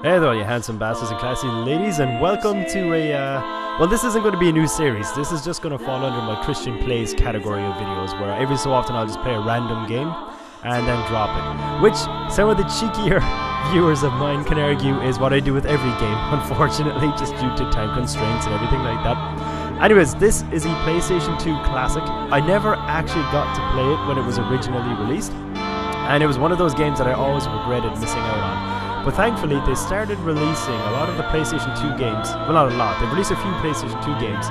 Hey there, you handsome bastards and classy ladies, and welcome to a, well, this isn't going to be a new series. This is just going to fall under my Christian Plays category of videos, where every so often I'll just play a random game and then drop it. Which, some of the cheekier viewers of mine can argue is what I do with every game, unfortunately, just due to time constraints and everything like that. Anyways, this is a PlayStation 2 classic. I never actually got to play it when it was originally released, and it was one of those games that I always regretted missing out on. But thankfully, they started releasing a lot of the PlayStation 2 games. Well, not a lot. They've released a few PlayStation 2 games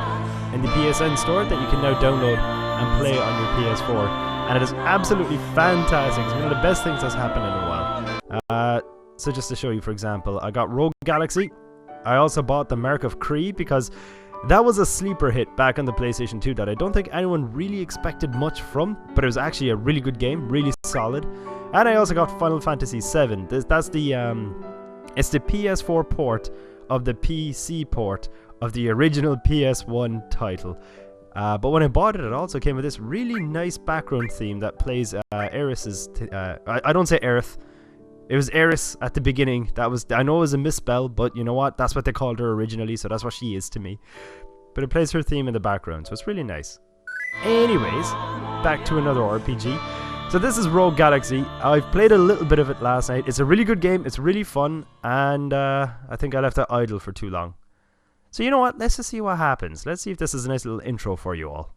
in the PSN Store that you can now download and play on your PS4. And it is absolutely fantastic. It's one of the best things that's happened in a while. So just to show you, for example, I got Rogue Galaxy. I also bought the Mark of Kree because that was a sleeper hit back on the PlayStation 2 that I don't think anyone really expected much from. But it was actually a really good game, really solid. And I also got Final Fantasy VII. That's the it's the PS4 port of the PC port of the original PS1 title. But when I bought it, it also came with this really nice background theme that plays Aeris's. I don't say Aerith. It was Eris at the beginning. That was, I know it was a misspell, but you know what? That's what they called her originally, so that's what she is to me. But it plays her theme in the background, so it's really nice. Anyways, back to another RPG. So this is Rogue Galaxy. I've played a little bit of it last night. It's a really good game. It's really fun. And I think I left it idle for too long. So you know what? Let's just see what happens. Let's see if this is a nice little intro for you all.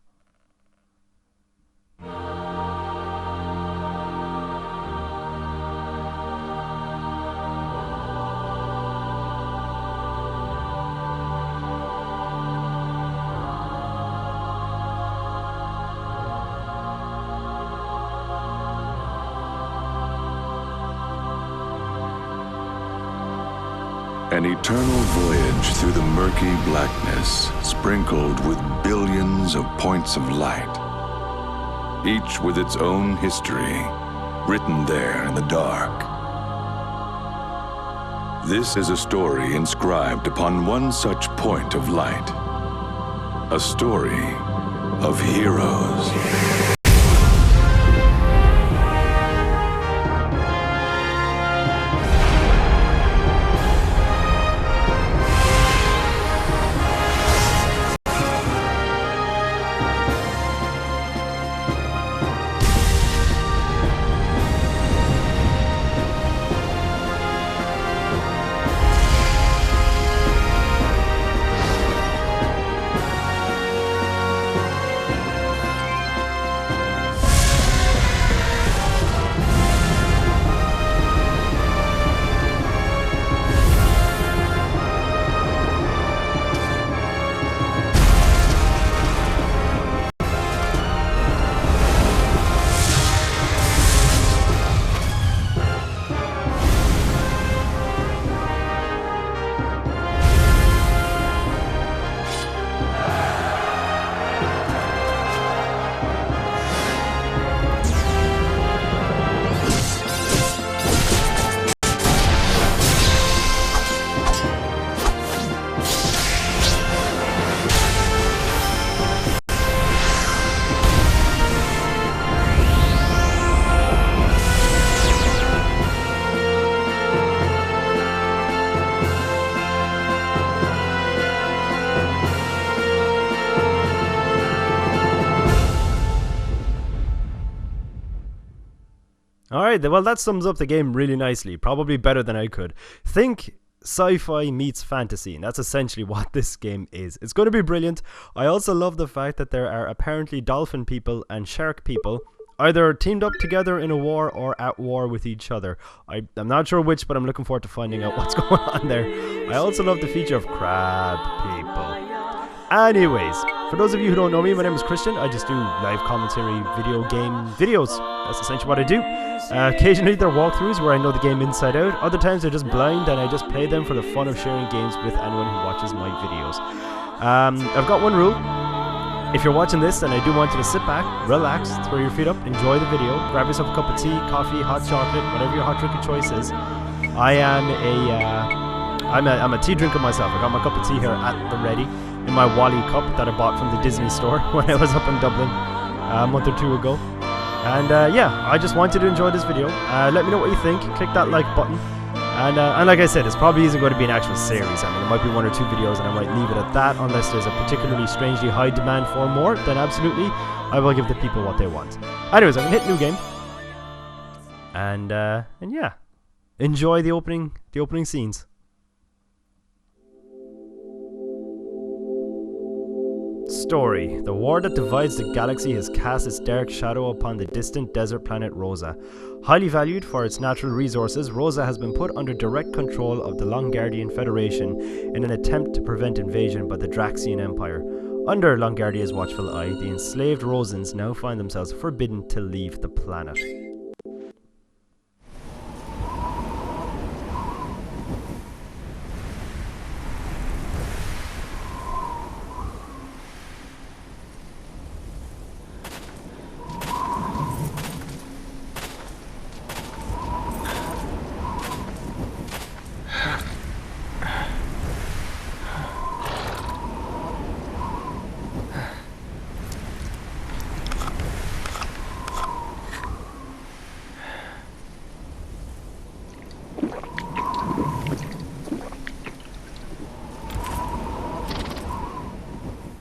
An eternal voyage through the murky blackness, sprinkled with billions of points of light, each with its own history, written there in the dark. This is a story inscribed upon one such point of light, a story of heroes. Alright, well that sums up the game really nicely, probably better than I could. Think sci-fi meets fantasy, and that's essentially what this game is. It's going to be brilliant. I also love the fact that there are apparently dolphin people and shark people either teamed up together in a war or at war with each other. I'm not sure which, but I'm looking forward to finding out what's going on there. I also love the feature of crab people. Anyways, for those of you who don't know me, my name is Christian. I just do live commentary video game videos. That's essentially what I do. Occasionally they're walkthroughs where I know the game inside out. Other times they're just blind and I just play them for the fun of sharing games with anyone who watches my videos. I've got one rule. If you're watching this, then I do want you to sit back, relax, throw your feet up, enjoy the video, grab yourself a cup of tea, coffee, hot chocolate, whatever your hot drink of choice is. I'm a tea drinker myself. I got my cup of tea here at the ready in my Wally cup that I bought from the Disney store when I was up in Dublin a month or two ago. And yeah, I just want you to enjoy this video. Let me know what you think. Click that like button. And like I said, this probably isn't going to be an actual series. I mean, there might be 1 or 2 videos and I might leave it at that, unless there's a particularly strangely high demand for more, then absolutely, I will give the people what they want. Anyways, I'm going to hit new game. And yeah, enjoy the opening scenes. Story. The war that divides the galaxy has cast its dark shadow upon the distant desert planet Rosa. Highly valued for its natural resources, Rosa has been put under direct control of the Longardian Federation in an attempt to prevent invasion by the Draxian Empire. Under Longardia's watchful eye, the enslaved Rosans now find themselves forbidden to leave the planet.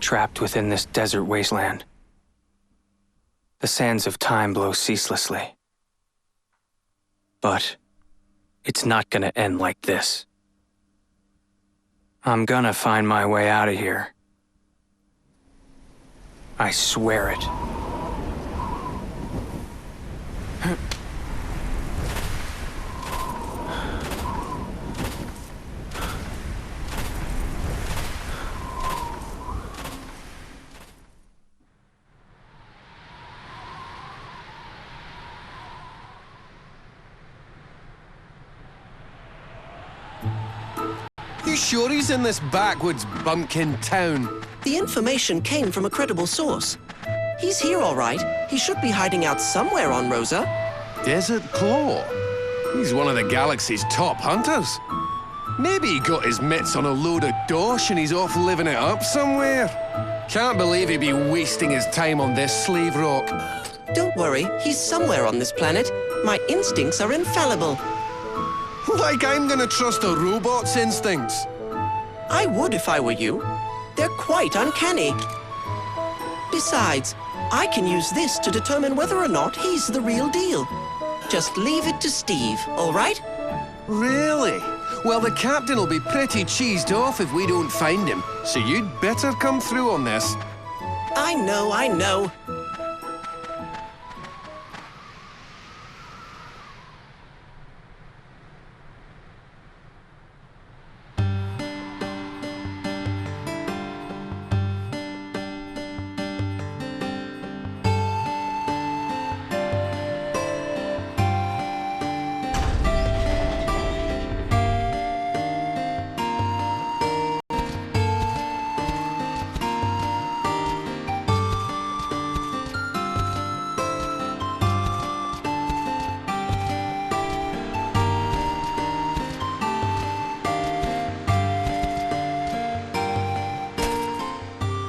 Trapped within this desert wasteland. The sands of time blow ceaselessly. But it's not gonna end like this. I'm gonna find my way out of here. I swear it. You sure he's in this backwoods bumpkin town? The information came from a credible source. He's here all right. He should be hiding out somewhere on Rosa. Desert Claw? He's one of the galaxy's top hunters. Maybe he got his mitts on a load of dosh and he's off living it up somewhere. Can't believe he'd be wasting his time on this slave rock. Don't worry, he's somewhere on this planet. My instincts are infallible. Like I'm gonna trust a robot's instincts. I would if I were you. They're quite uncanny. Besides, I can use this to determine whether or not he's the real deal. Just leave it to Steve, all right? Really? Well, the captain will be pretty cheesed off if we don't find him, so you'd better come through on this. I know.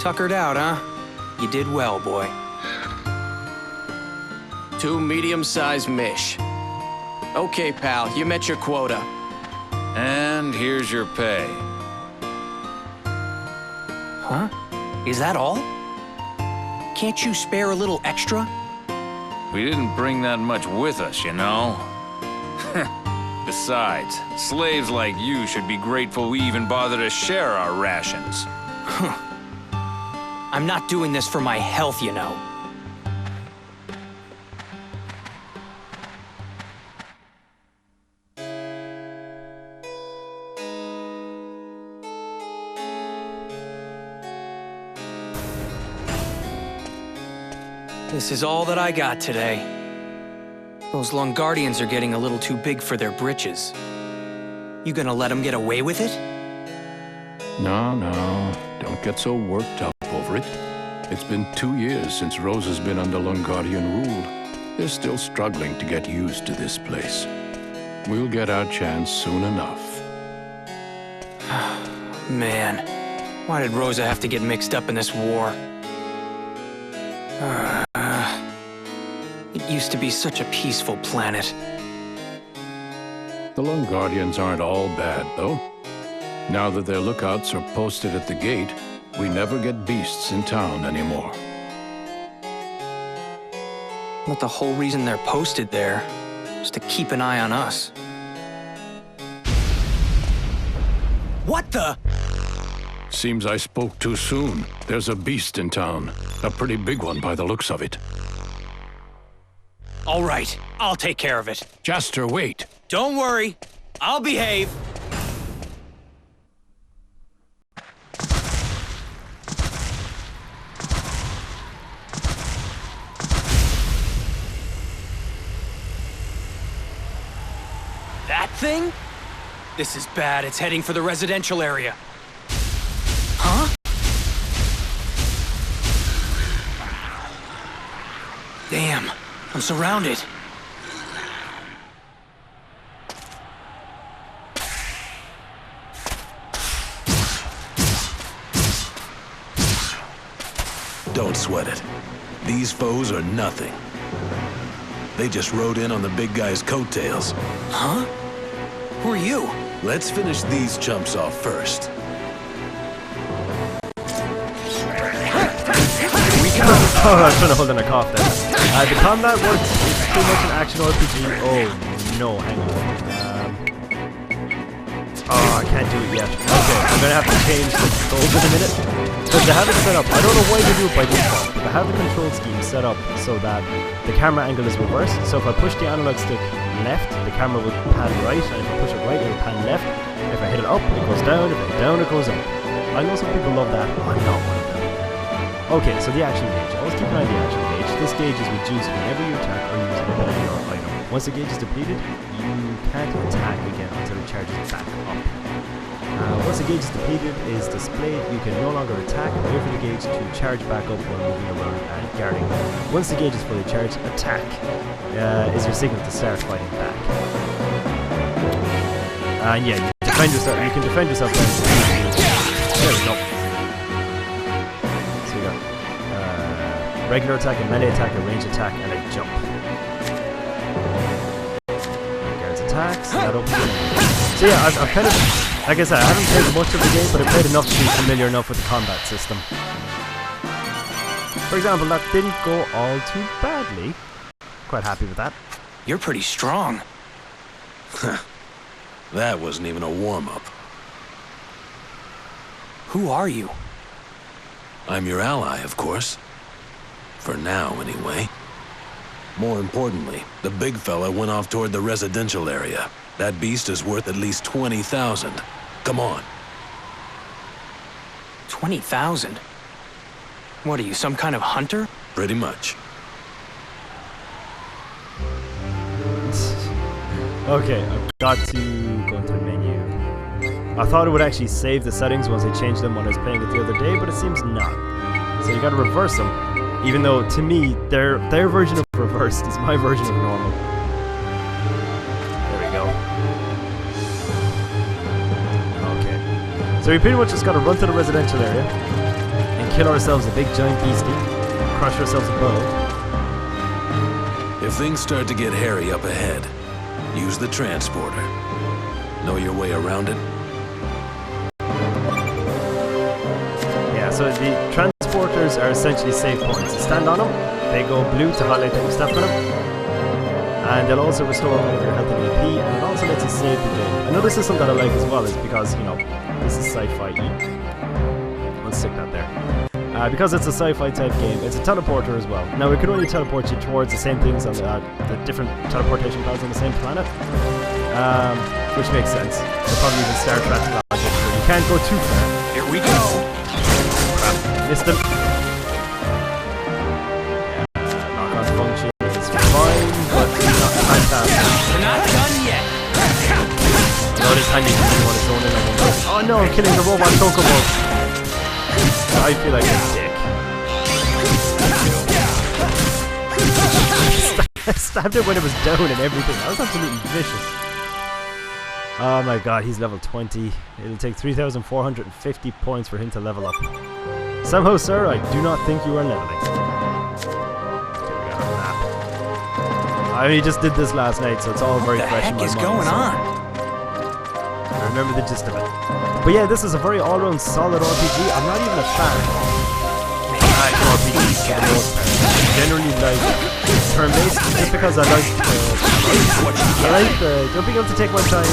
Tuckered out, huh? You did well, boy. 2 medium-sized mish. Okay, pal, you met your quota. And here's your pay. Huh? Is that all? Can't you spare a little extra? We didn't bring that much with us, you know? Besides, slaves like you should be grateful we even bother to share our rations. I'm not doing this for my health, you know. This is all that I got today. Those Longardians are getting a little too big for their britches. You gonna let them get away with it? No, don't get so worked up over it. It's been 2 years since Rosa's been under Longardian rule. They're still struggling to get used to this place. We'll get our chance soon enough. Man, why did Rosa have to get mixed up in this war? It used to be such a peaceful planet. The Lone Guardians aren't all bad, though. Now that their lookouts are posted at the gate, we never get beasts in town anymore. But the whole reason they're posted there is to keep an eye on us. What the? Seems I spoke too soon. There's a beast in town. A pretty big one by the looks of it. All right, I'll take care of it. Jaster, wait. Don't worry, I'll behave. That thing? This is bad. It's heading for the residential area. Huh? Damn, I'm surrounded. Don't sweat it. These foes are nothing. They just rode in on the big guy's coattails. Huh? Who are you? Let's finish these chumps off first. Oh, I was trying to hold in a cough there. The combat works. It's pretty much an action RPG. Oh no, hang on. Oh, I can't do it yet. Okay, I'm gonna have to change the controls in a minute. Because they have it set up. I don't know why they do it by default, but they have the control scheme set up so that the camera angle is reversed. So if I push the analog stick left, the camera will pan right, and if I push it right, it will pan left. If I hit it up, it goes down. If I hit it down, it goes up. I know some people love that. I'm not one of them. Okay, so the action gauge. Always keep an eye on the action gauge. This gauge is reduced whenever you attack or use an ability or item. Once the gauge is depleted, you can't attack again until it charges back up. Once the gauge is depleted is displayed, you can no longer attack. Wait for the gauge to charge back up while moving around and guarding. Once the gauge is fully charged, attack is your signal to start fighting back. And yeah, you can defend yourself by there we go. So you got regular attack, a melee attack, a range attack, and a jump. Guards attacks, that opens it. So yeah, I've kind of, like I said, I haven't played much of the game, but I've played enough to be familiar enough with the combat system. For example, that didn't go all too badly. Quite happy with that. You're pretty strong. That wasn't even a warm-up. Who are you? I'm your ally, of course. For now, anyway. More importantly, the big fella went off toward the residential area. That beast is worth at least 20,000. Come on. 20,000? What are you, some kind of hunter? Pretty much. Okay, I've got to go into the menu. I thought it would actually save the settings once I changed them when I was playing it the other day, but it seems not. So you gotta reverse them. Even though, to me, their version of reversed is my version of normal. There we go. Okay. So we pretty much just gotta run to the residential area and kill ourselves a big giant beastie, crush ourselves a bow. If things start to get hairy up ahead, use the transporter. Know your way around it? Yeah, so the transporters are essentially save points. You stand on them, they go blue to highlight that you stepped on them, and they'll also restore all of your health and AP, and it also lets you save the game. Another system that I like as well is because, you know, this is sci-fi. Let's stick that there. Because it's a sci-fi type game, it's a teleporter as well. Now, it can only teleport you towards the same things on the different teleportation paths on the same planet, which makes sense. They'll probably even Star Trek logic, where you can't go too far. Here we go! Missed them. Yeah, knock-on function is fine, but not fantastic. We're not done yet! No, this time you can want to zone in on one. Oh no, I'm killing the robot chocobo! I feel like a dick. I stabbed it when it was down and everything. That was absolutely vicious. Oh my god, he's level 20. It'll take 3,450 points for him to level up. Somehow, sir, I do not think you are leveling. Okay, we got a map. I only just did this last night, so it's all very fresh in my mind. What the heck is going on? remember the gist of it. But yeah, this is a very all-round solid RPG. I'm not even a fan of RPGs for the most part. I generally like turn-based, just because I like being able to take my time,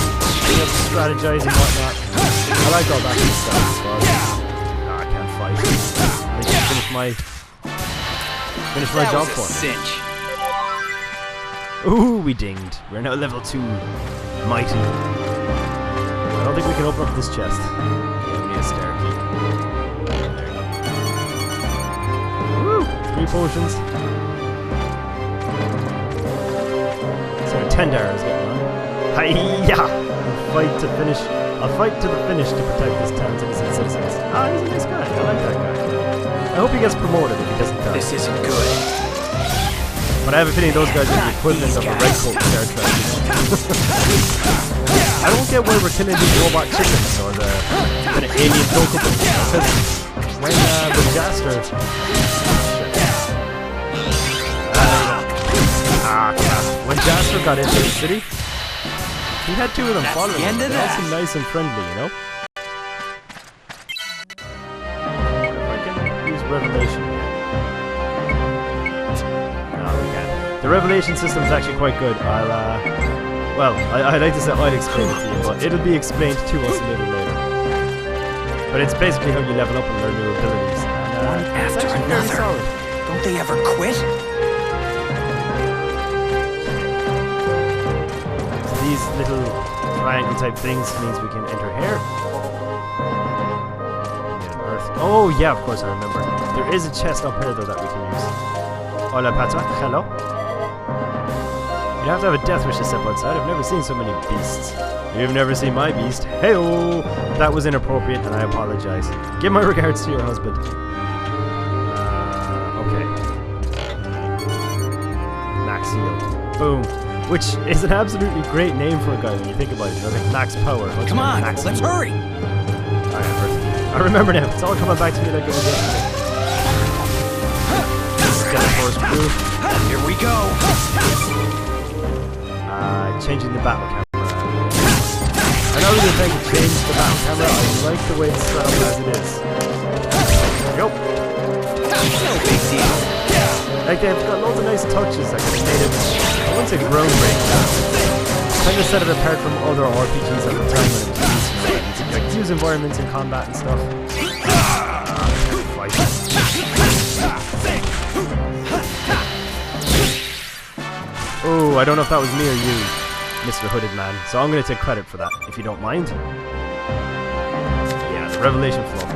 being able to strategize and whatnot. I like all that kind of stuff as well. I can't fight. I just finish my job for me. Ooh, we dinged. We're now level 2. Mighty. I don't think we can open up this chest. Yeah, we need a stair key. There you go. Woo! 3 potions. So 10 arrows getting on. Hi-ya! I'll fight to the finish to protect this town's innocent citizens. Ah, he's a nice guy. I like that guy. I hope he gets promoted if he doesn't die. This isn't good. But I have a feeling those guys are the equivalent of a red coat in Star Trek. I don't get why we're killing these robot chickens or the kind of alien chocobos. Because when Jaster... when Jaster got into the city, he had 2 of them following him. They all seem nice and friendly, you know? If I can use Revelation. The revelation system is actually quite good. I'd like to say I'll explain it to you, but it'll be explained to us a little later. But it's basically how you level up and learn new abilities. One after another. Don't they ever quit? So these little triangle type things means we can enter here. Oh yeah, of course I remember. There is a chest up here though that we can use. Hola Patra, hello. You have to have a death wish to step outside. I've never seen so many beasts. You've never seen my beast. Hey-oh! That was inappropriate and I apologize. Give my regards to your husband. Okay. Max heal. Boom. Which is an absolutely great name for a guy when you think about it. You know, like max power. Come on, max let's hurry! I remember now. It's all coming back to me like it was yesterday. Skeletor's crew. Here we go! Changing the battle camera. I don't really think to change the battle camera. I like the way it's set up as it is. There we go. No big deal. Like they've got loads of nice touches that can made it, I wouldn't say groundbreaking. Kind of set it apart from other RPGs at the time when it was released. Like to use environments in combat and stuff. Fight. Oh, I don't know if that was me or you, Mr. Hooded Man, so I'm going to take credit for that, if you don't mind. Yeah, the Revelation Flow.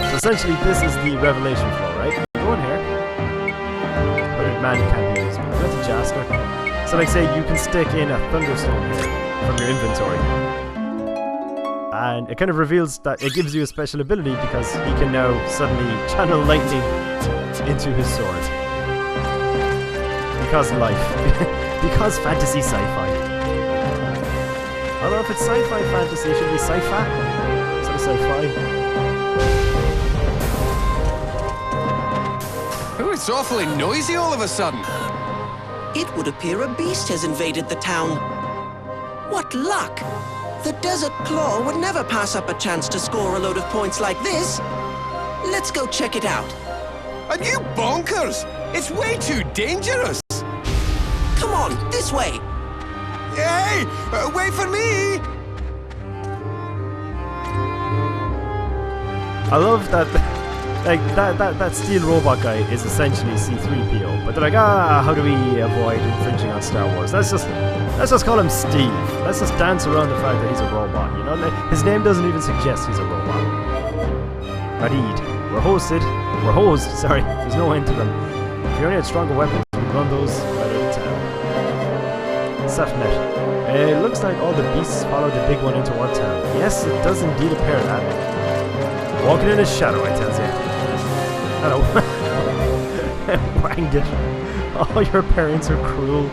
So essentially, this is the Revelation Flow, right? Go in here. Hooded Man can't be used, but go to Jaster. So like say, you can stick in a Thunderstone here from your inventory. And it kind of reveals that it gives you a special ability because he can now suddenly channel lightning into his sword. Because life. Because fantasy sci-fi. Although if it's sci-fi fantasy, it should be sci-fi. Instead of sci-fi. Oh, it's awfully noisy all of a sudden. It would appear a beast has invaded the town. What luck! The Desert Claw would never pass up a chance to score a load of points like this. Let's go check it out. Are you bonkers? It's way too dangerous. Come on, this way! Hey! Wait for me! I love that, like, that steel robot guy is essentially C-3PO, but they're like, how do we avoid infringing on Star Wars? Let's just call him Steve. Let's just dance around the fact that he's a robot, you know? His name doesn't even suggest he's a robot. Radid. We're hosed, sorry, there's no end to them. If you only had stronger weapons, we'd run those right out of town. Safnet. It looks like all the beasts followed the big one into our town. Yes, it does indeed appear that. Walking in his shadow, I tells you. Hello. Wanged it. Oh, your parents are cruel.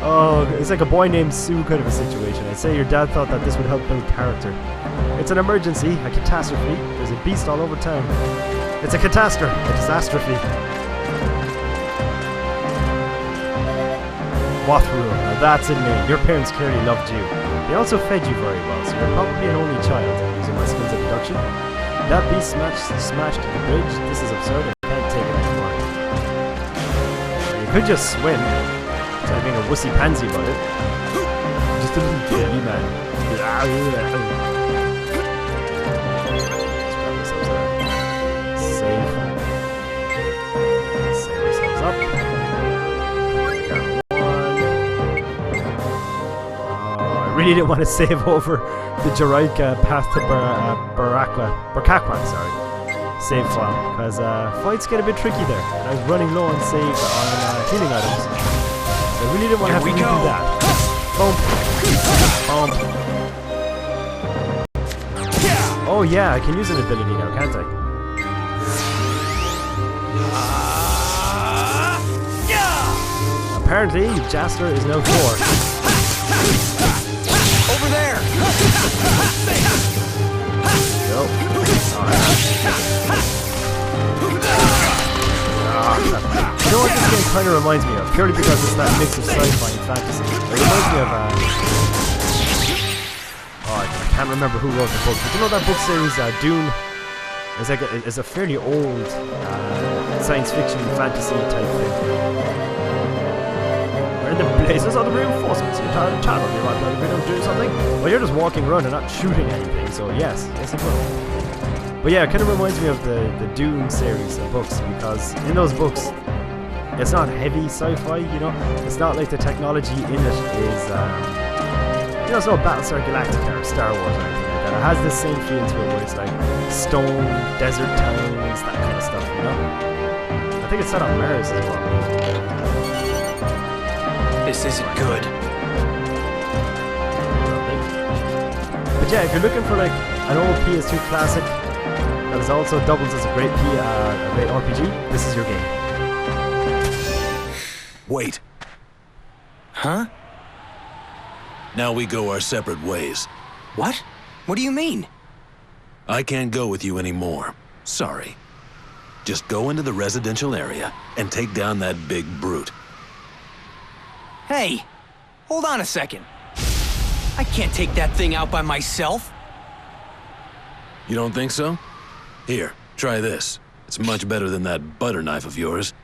Oh, it's like a boy named Sue kind of a situation. I'd say your dad thought that this would help build character. It's an emergency, a catastrophe. There's a beast all over town. It's a catastrophe, a disastrophe. Wathrul. Now that's a name. Your parents clearly loved you. They also fed you very well, so you're probably an only child. Using my skills of deduction. That beast smashed the bridge. This is absurd. I can't take it anymore. You could just swim. Instead of being a wussy pansy about it. Just a little baby man. Save. Save ourselves up. I really didn't want to save over the Jaraika path to Barkakwa, sorry. Save file, because fights get a bit tricky there. And I was running low on save on healing items. So I really didn't want to have to redo that. Boom. Oh yeah, I can use an ability now, can't I? Apparently, Jaster is now 4. Over there! Go. You know what this game kind of reminds me of? Purely because it's that mix of sci-fi and fantasy. It reminds me of I can't remember who wrote the book, but you know that book series Dune? It's a fairly old science fiction fantasy type thing. We're in the blazes of the reinforcements. The entire channel. Do you want to do something? Well, you're just walking around and not shooting anything, so yes it will. But yeah, it kind of reminds me of the Dune series of books, because in those books, it's not heavy sci-fi, you know? It's not like the technology in it is, you know, it's no Battlestar Galactica or Star Wars or anything like that. It has the same feel to it where it's like stone, desert towns, that kind of stuff, you know? I think it's set on Mars as well. This isn't good. But yeah, if you're looking for like an old PS2 classic that is also doubles as a great RPG, this is your game. Wait. Huh? Now we go our separate ways. What? What do you mean? I can't go with you anymore. Sorry. Just go into the residential area and take down that big brute. Hey, hold on a second. I can't take that thing out by myself. You don't think so? Here, try this. It's much better than that butter knife of yours.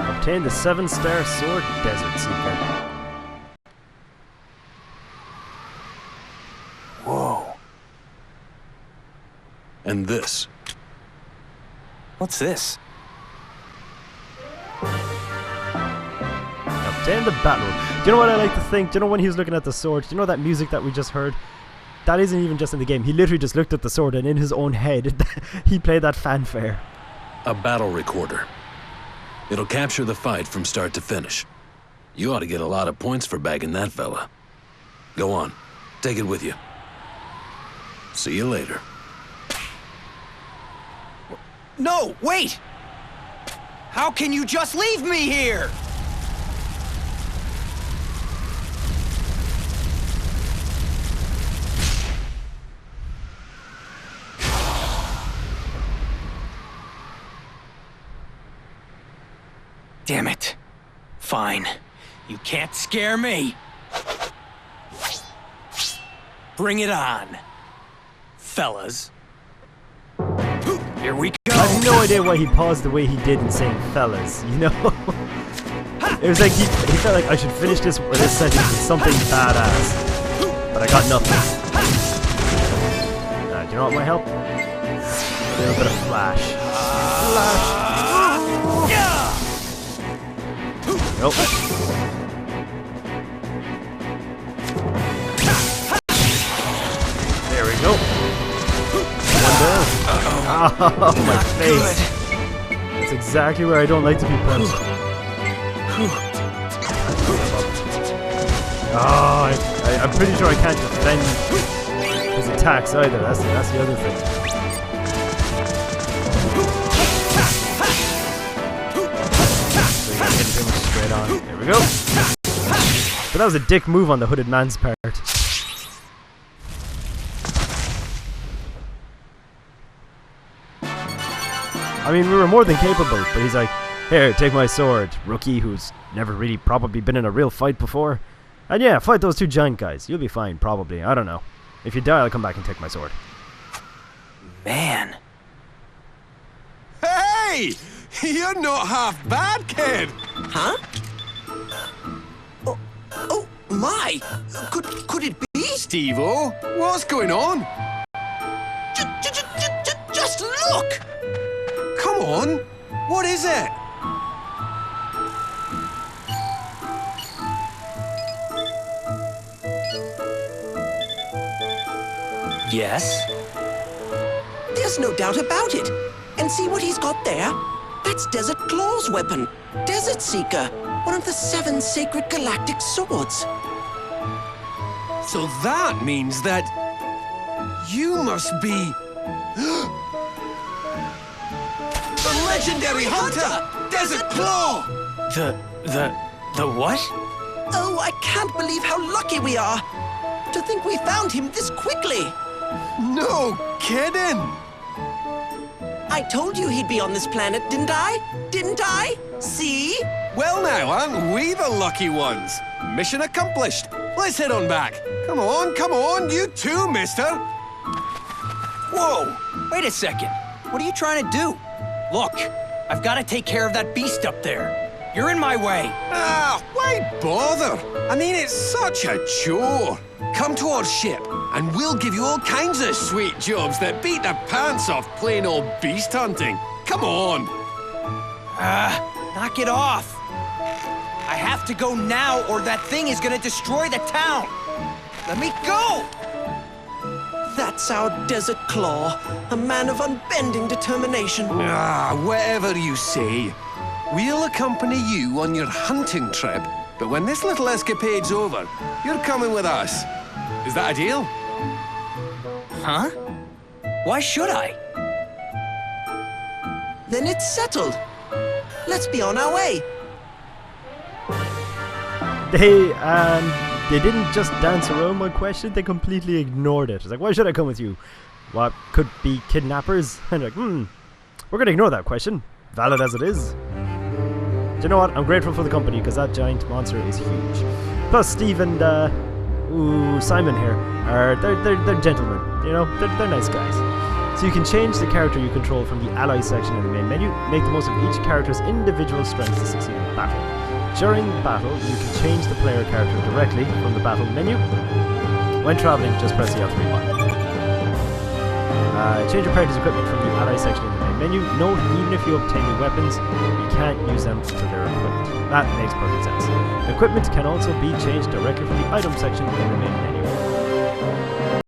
Obtain the 7-star sword, Desert Seeker. Whoa. And this. What's this? Obtain the battle. Do you know what I like to think? Do you know when he was looking at the sword? Do you know that music that we just heard? That isn't even just in the game. He literally just looked at the sword and in his own head, he played that fanfare. A battle recorder. It'll capture the fight from start to finish. You ought to get a lot of points for bagging that fella. Go on, take it with you. See you later. No, wait! How can you just leave me here? Damn it. Fine. You can't scare me. Bring it on, fellas. Here we go. I have no idea why he paused the way he did in saying fellas, you know? It was like he felt like I should finish this sentence with something badass. But I got nothing. Do you know what might help? A little bit of flash. Nope. There we go. One down. Oh, my face. That's exactly where I don't like to be punched. Oh, I'm pretty sure I can't defend his attacks either. That's the other thing. Straight on. There we go. that was a dick move on the hooded man's part. I mean, we were more than capable, but he's like, here, take my sword, rookie who's never really probably been in a real fight before. And yeah, fight those two giant guys. You'll be fine, probably. I don't know. If you die, I'll come back and take my sword. Man. Hey! You're not half bad, kid! Huh? Oh my! Could it be? Steve-O, what's going on? Just look! Come on! What is it? Yes? There's no doubt about it. And see what he's got there? That's Desert Claw's weapon. Desert Seeker. One of the 7 sacred galactic swords. So that means that... you must be... the legendary hunter! Desert Claw! The what? Oh, I can't believe how lucky we are. To think we found him this quickly. No kidding! I told you he'd be on this planet, didn't I? Didn't I? See? Well now, aren't we the lucky ones? Mission accomplished. Let's head on back. Come on, you too, mister. Whoa! Wait a second. What are you trying to do? Look, I've got to take care of that beast up there. You're in my way. Ah, why bother? I mean, it's such a chore. Come to our ship, and we'll give you all kinds of sweet jobs that beat the pants off plain old beast hunting. Come on. Knock it off. I have to go now, or that thing is gonna destroy the town. Let me go. That's our Desert Claw, a man of unbending determination. Ah, whatever you say. We'll accompany you on your hunting trip, but when this little escapade's over, you're coming with us. Is that a deal? Huh? Why should I? Then it's settled. Let's be on our way. They didn't just dance around my question, they completely ignored it. It's like, why should I come with you? What, could be kidnappers? And like, we're gonna ignore that question. Valid as it is. Do you know what? I'm grateful for the company, because that giant monster is huge. Plus, Steve and Simon here they're gentlemen. You know, they're nice guys. So you can change the character you control from the ally section in the main menu. Make the most of each character's individual strengths to succeed in battle. During battle, you can change the player character directly from the battle menu. When traveling, just press the L3 button. Change your party's equipment from the ally section in the main menu. Note, even if you obtain new weapons, you can't use them until they're equipped. That makes perfect sense. Equipment can also be changed directly from the item section in the main menu.